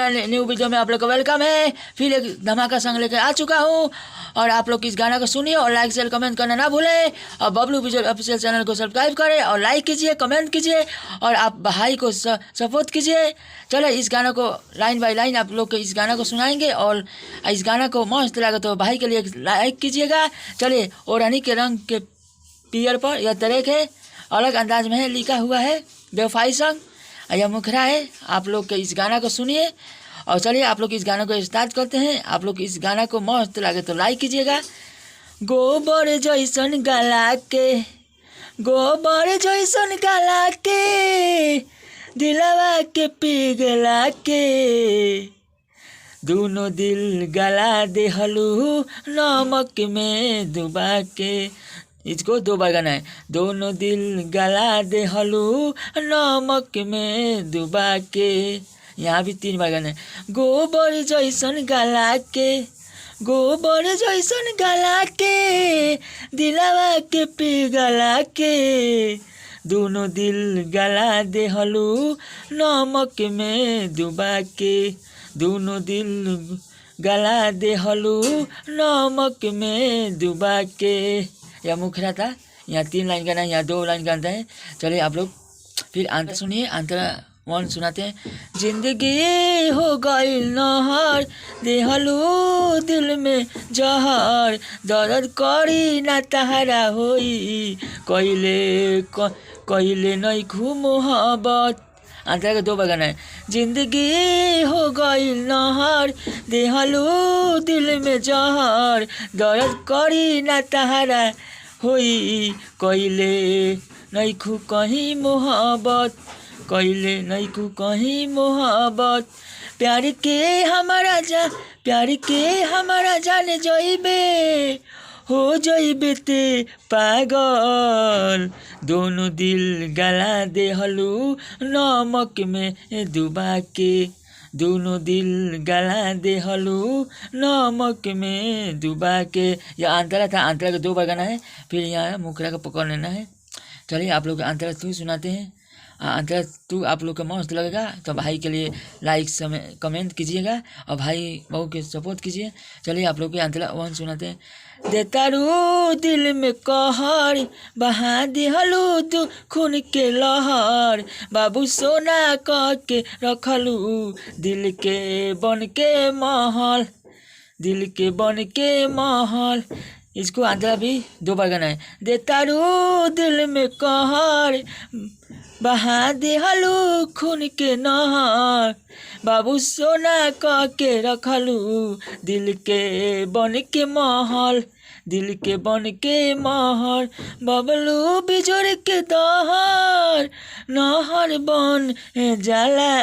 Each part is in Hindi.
चैनल न्यू वीडियो में आप लोग का वेलकम है। फिर एक धमाका सॉन्ग लेकर आ चुका हूँ और आप लोग इस गाना को सुनिए और लाइक शेयर कमेंट करना ना भूलें और बबलू विजुअल ऑफिशियल चैनल को सब्सक्राइब करें और लाइक कीजिए, कमेंट कीजिए और आप भाई को सपोर्ट कीजिए। चलो इस गाना को लाइन बाय लाइन आप लोग को इस गाना को सुनाएंगे और इस गाना को मस्त लगे तो भाई के लिए लाइक कीजिएगा। चलिए ओढ़नी के रंग के पियर पर यह तरीक है, अलग अंदाज में है, लिखा हुआ है बेवफाई सॉन्ग, यह मुखरा है। आप लोग के इस गाना को सुनिए और चलिए आप लोग इस गाना को स्टार्ट करते हैं। आप लोग इस गाना को मस्त लगे तो लाइक कीजिएगा। गोबर जैसन गला के, गोबर जैसन गला के, दिलवा के पिघला के, दोनों दिल गला देहलू नमक में डुबा के। इसको 2 बार गाना है। दोनों दिल गला देहलू नमक में डुबा के, यहाँ भी 3 बार गाना है। गोबर जैसन गला के, गोबर जैसन गला के, दिलवा के पिघला के, दोनों दिल गला देहलू नमक में डुबा के, दोनों दिल गला देहलू नमक में डुबा के। यह मुखरा था। यहाँ 3 लाइन गाना है, यहाँ 2 लाइन गाना है। चलिए आप लोग फिर आंतर सुनिए, आंतर 1 सुनाते हैं। जिंदगी हो गई नहर, देहलू दिल में जहर, दर्द करी ना तहरा होई, कहिले नहीं खू मोहब्बत। अंतर का 2 बार गाना है। जिंदगी हो गई नहर, देहलू दिल में जहर, दर्द करी ना तहरा होई, कहिले नहीं खू कहीं मोहब्बत, कहिले नहीं खू कहीं मोहब्बत। प्यार के हमारा जाने जाइबे, हो जाइबे ते पागल, दोनों दिल गला देहलू नमक में डुबा के, दोनों दिल गला देहलू नमक में डुबा के। यह अंतरा था। अंतरा का 2 बार गाना है। फिर यहाँ मुखरा को पकड़ लेना है। चलिए आप लोग अंतरा 2 सुनाते हैं। अंतरा 2 आप लोग का मस्त लगेगा तो भाई के लिए लाइक कमेंट कीजिएगा और भाई बहू के सपोर्ट कीजिए। चलिए आप लोग के अंतरा 1 सुनाते हैं। देतारू दिल में कहर, बहा दिहलू तू खून के लहर, बाबू सोना कह के रखलू, दिल के बन के महल, दिल के बन के महल। इसको आंतरा भी 2 बार गाना है। देतारू दिल में कहर, बहा दिहलू खून के नहर, बाबू सोना कह के रखलू, दिल के बन के महल, दिल के बन के महल, बबलू बिजोड़ के दहर, नहर बन जाला।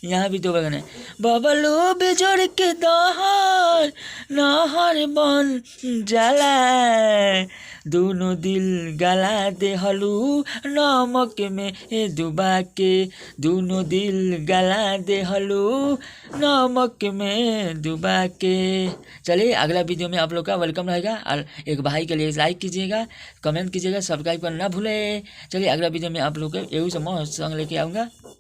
यहाँ भी 2 बार गाना है। बबलू बिजोड़ के दहर, नहर बन जाला, दोनों दिल गला देहलू नमक में डुबा के, दोनों दिल गला देहलू नमक में डुबा के। चलिए अगला वीडियो में आप लोग का वेलकम रहेगा और एक भाई के लिए लाइक कीजिएगा, कमेंट कीजिएगा, सब्सक्राइब करना ना भूलें। चलिए अगला वीडियो में आप लोग के यही से मस्त सॉन्ग लेके आऊँगा।